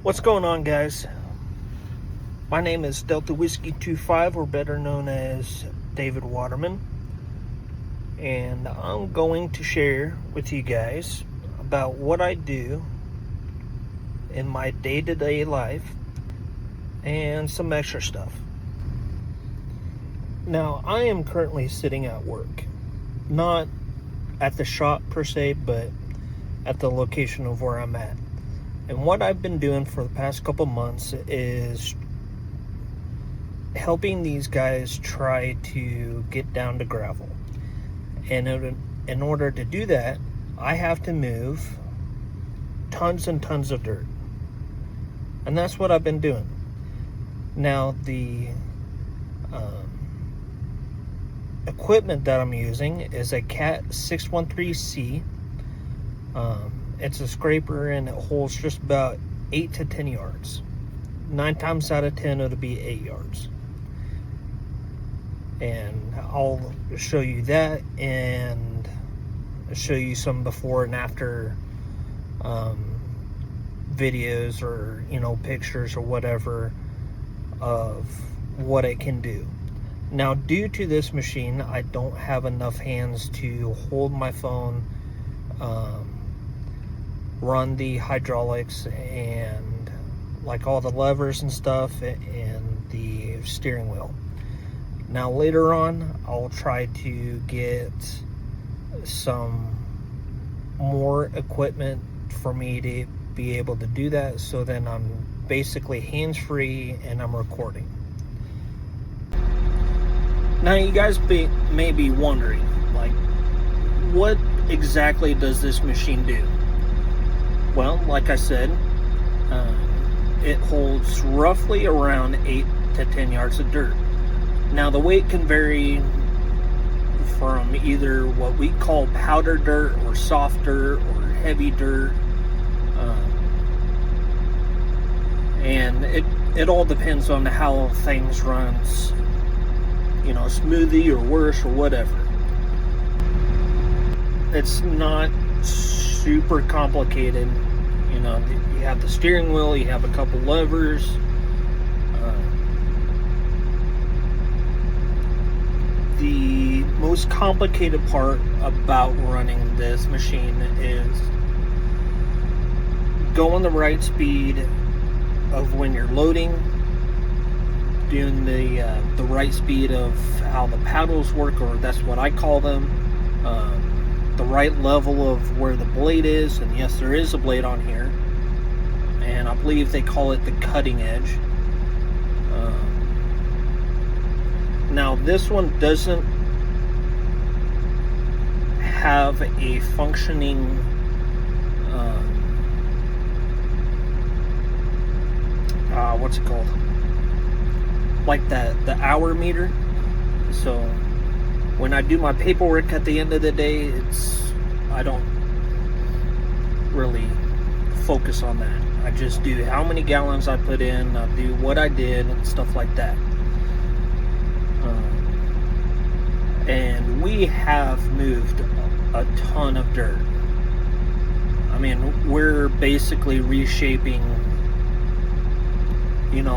What's going on, guys? My name is Delta Whiskey 25, or better known as David Waterman, and I'm going to share with you guys about what I do in my day-to-day life and some extra stuff. Now, I am currently sitting at work, not at the shop per se, but at the location of where I'm at. And what I've been doing for the past couple months is helping these guys try to get down to gravel. And in order to do that, I have to move tons and tons of dirt. And that's what I've been doing. Now, the equipment that I'm using is a Cat 613C. It's a scraper, and it holds just about 8 to 10 yards. 9 times out of 10, it'll be 8 yards. And I'll show you that and show you some before and after videos, or pictures or whatever of what it can do. Now, due to this machine, I don't have enough hands to hold my phone, run the hydraulics and like all the levers and stuff, and the steering wheel. Now, later on, I'll try to get some more equipment for me to be able to do that, so then I'm basically hands-free and I'm recording. Now, you guys may be wondering, like, what exactly does this machine do? Well, like I said, it holds roughly around 8 to 10 yards of dirt. Now, the weight can vary from either what we call powder dirt, or soft dirt, or heavy dirt. And it all depends on how things runs, smoothie or worse or whatever. It's not super complicated. You have the steering wheel, you have a couple levers. The most complicated part about running this machine is going the right speed of when you're loading, doing the right speed of how the paddles work, or that's what I call them. The right level of where the blade is, and yes, there is a blade on here, and I believe they call it the cutting edge. Now, this one doesn't have a functioning what's it called, like the hour meter. So when I do my paperwork at the end of the day, I don't really focus on that. I just do how many gallons I put in, I do what I did, and stuff like that. And we have moved a ton of dirt. I mean, we're basically reshaping,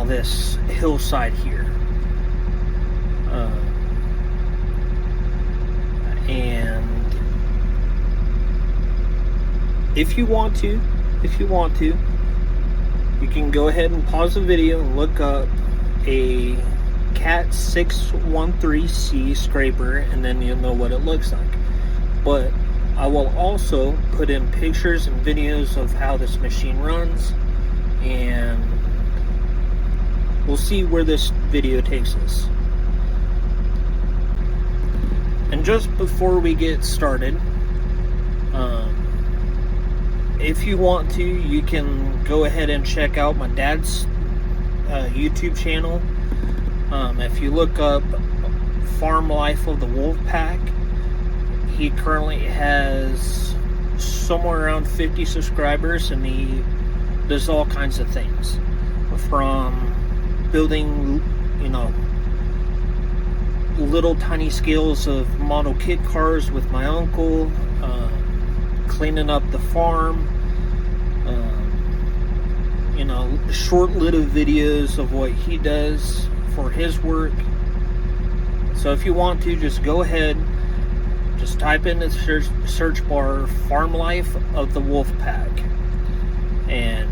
this hillside here. And if you want to, you can go ahead and pause the video and look up a Cat 613C scraper, and then you'll know what it looks like. But I will also put in pictures and videos of how this machine runs, and we'll see where this video takes us. And just before we get started, if you want to, you can go ahead and check out my dad's YouTube channel. If you look up Farm Life of the Wolf Pack, he currently has somewhere around 50 subscribers, and he does all kinds of things, from building, little tiny scales of model kit cars with my uncle, cleaning up the farm, short little videos of what he does for his work. So if you want to, just go ahead, just type in the search bar Farm Life of the Wolfpack, and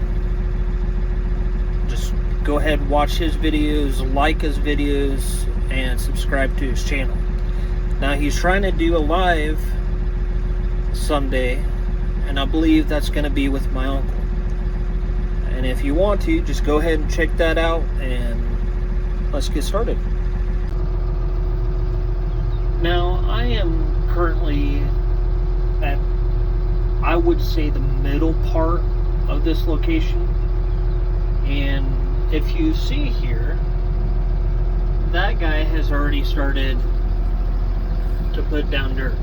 just go ahead and watch his videos, like his videos, and subscribe to his channel. Now he's trying to do a live Sunday, and I believe that's going to be with my uncle. And if you want to, just go ahead and check that out, and let's get started. Now, I am currently at, I would say, the middle part of this location. And if you see here, that guy has already started to put down dirt.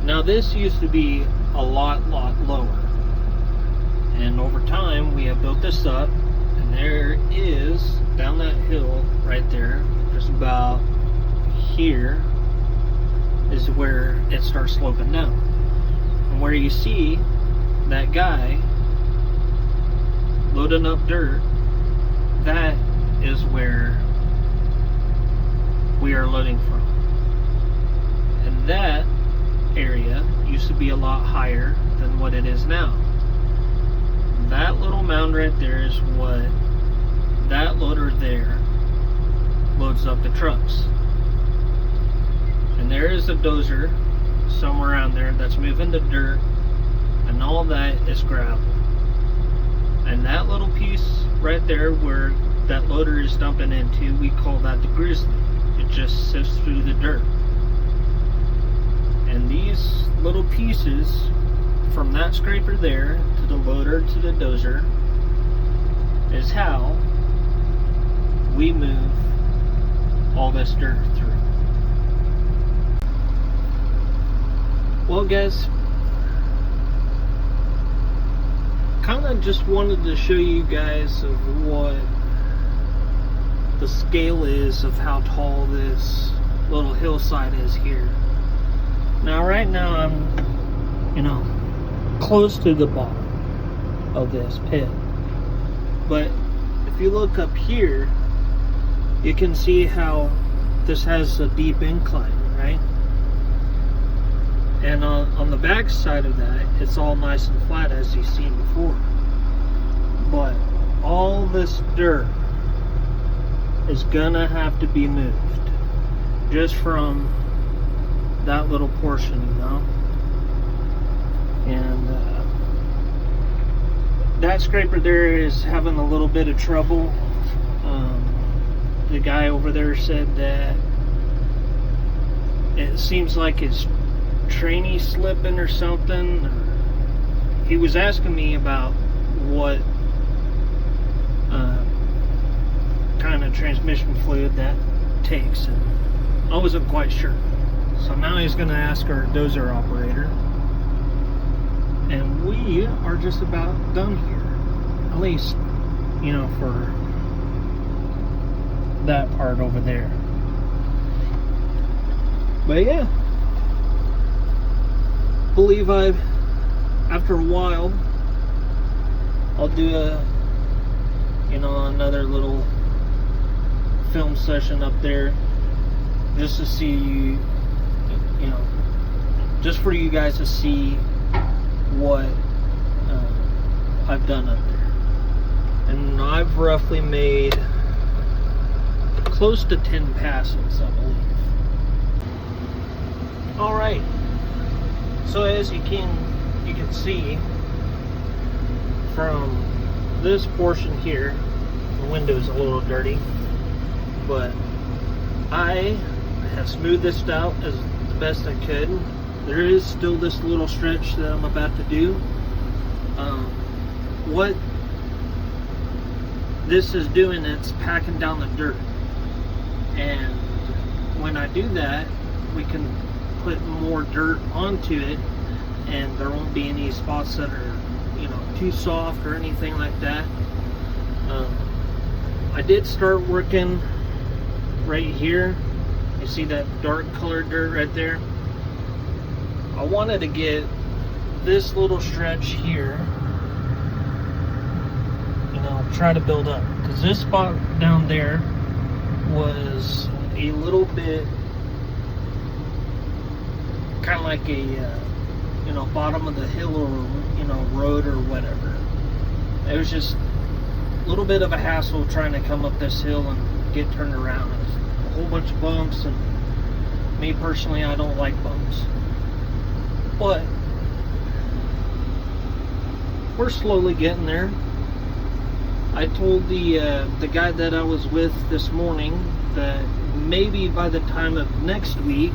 Now, this used to be a lot lower. And over time, we have built this up. And there is, down that hill right there, just about here is where it starts sloping down, and where you see that guy loading up dirt, that is where we are loading from. And that area used to be a lot higher than what it is now. That little mound right there is what that loader there loads up the trucks. And there is a dozer somewhere around there that's moving the dirt, and all that is gravel. And that little piece right there where that loader is dumping into, we call that the grizzly. It just sifts through the dirt. And these little pieces from that scraper there to the loader to the dozer is how we move all this dirt through. Well, guys, kind of just wanted to show you guys of what the scale is of how tall this little hillside is here. Now, right now, I'm, close to the bottom of this pit. But if you look up here, you can see how this has a deep incline, right? And on the back side of that, it's all nice and flat, as you've seen before. But all this dirt is gonna have to be moved just from that little portion, And that scraper there is having a little bit of trouble. The guy over there said that it seems like it's trainee slipping or something. He was asking me about what kind of transmission fluid that takes, and I wasn't quite sure. So now he's going to ask our dozer operator, and we are just about done here, at least for that part over there. But yeah, believe after a while I'll do another little film session up there, just to see just for you guys to see what I've done up there. And I've roughly made close to 10 passes, I believe. Alright, so as you can see from this portion here, the window's a little dirty, but I have smoothed this out as the best I could. There is still this little stretch that I'm about to do. What this is doing, it's packing down the dirt, and when I do that, we can put more dirt onto it, and there won't be any spots that are too soft or anything like that. I did start working right here. You see that dark colored dirt right there? I wanted to get this little stretch here try to build up. Because this spot down there was a little bit kind of like a bottom of the hill, or road or whatever. It was just a little bit of a hassle trying to come up this hill and get turned around. It was a whole bunch of bumps, and me personally, I don't like bumps. But we're slowly getting there. I told the guy that I was with this morning that maybe by the time of next week,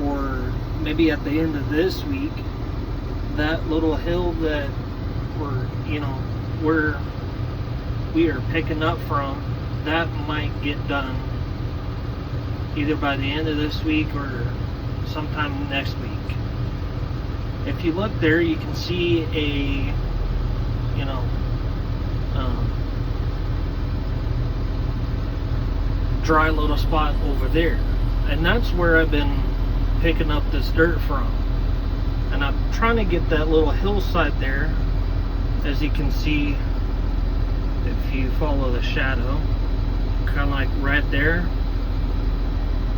or maybe at the end of this week, that little hill that where we are picking up from, that might get done either by the end of this week or sometime next week. If you look there, you can see a dry little spot over there, and that's where I've been picking up this dirt from. And I'm trying to get that little hillside there, as you can see if you follow the shadow, kind of like right there,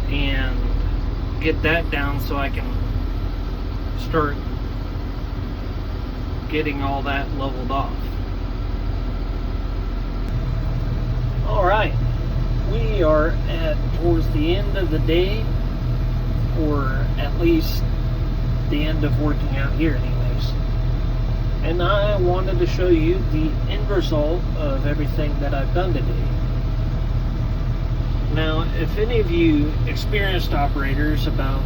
and get that down so I can start getting all that leveled off. Alright, we are towards the end of the day, or at least the end of working out here anyways. And I wanted to show you the end result of everything that I've done today. Now, if any of you experienced operators about,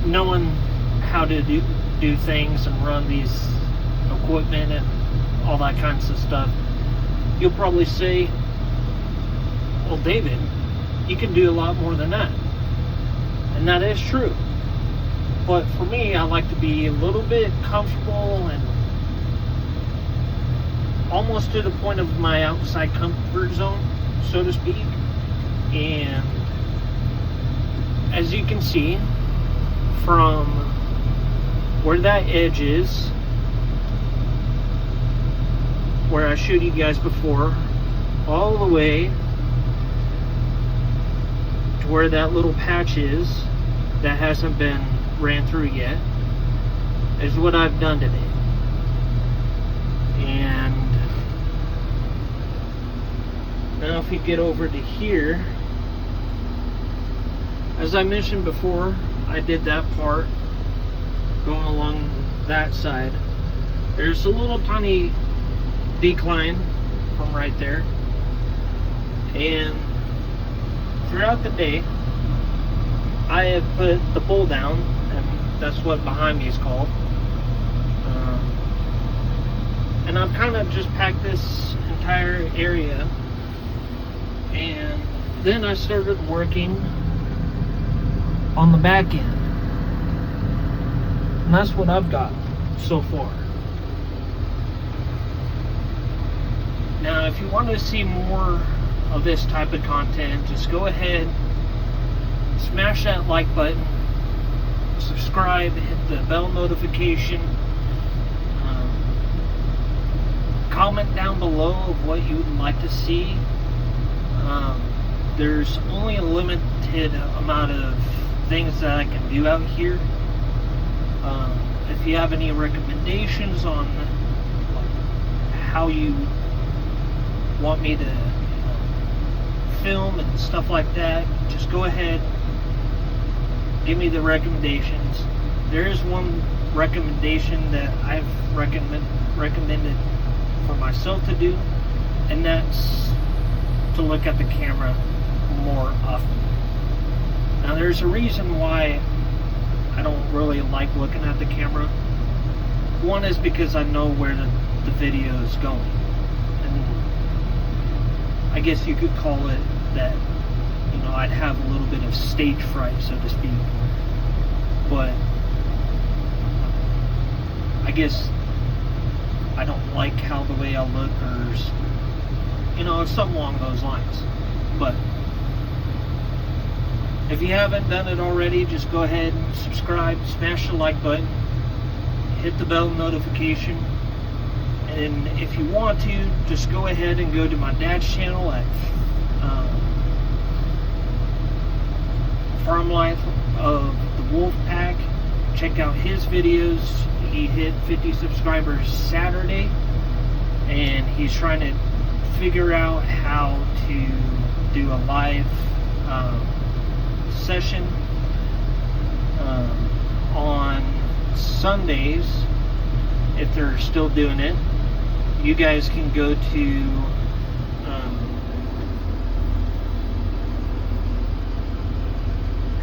knowing how to do things and run these equipment and all that kinds of stuff, you'll probably say, well, David, you can do a lot more than that. And that is true. But for me, I like to be a little bit comfortable and almost to the point of my outside comfort zone, so to speak. And as you can see, from where that edge is, where I showed you guys before, all the way to where that little patch is that hasn't been ran through yet, is what I've done today. And now if we get over to here, as I mentioned before, I did that part going along that side. There's a little tiny decline from right there, and throughout the day I have put the pull down, and that's what behind me is called, and I've kind of just packed this entire area, and then I started working on the back end, and that's what I've got so far. Now, if you want to see more of this type of content, just go ahead, smash that like button, subscribe, hit the bell notification, comment down below of what you would like to see. There's only a limited amount of things that I can do out here. If you have any recommendations on how you want me to film and stuff like that, just go ahead, give me the recommendations. There is one recommendation that I've recommended for myself to do, and that's to look at the camera more often. Now, there's a reason why I don't really like looking at the camera. One is because I know where the video is going, and I guess you could call it that, I'd have a little bit of stage fright, so to speak. But I guess I don't like how the way I look, or it's something along those lines. But if you haven't done it already, just go ahead and subscribe, smash the like button, hit the bell notification. And if you want to, just go ahead and go to my dad's channel at Farm Life of the Wolf Pack. Check out his videos. He hit 50 subscribers Saturday, and he's trying to figure out how to do a live session on Sundays, if they're still doing it. You guys can go to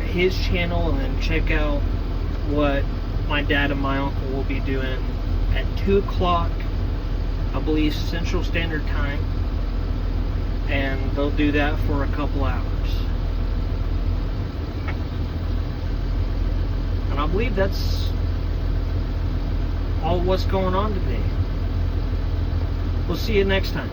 his channel and then check out what my dad and my uncle will be doing at 2 o'clock, I believe, Central Standard Time, and they'll do that for a couple hours. And I believe that's all what's going on today. We'll see you next time.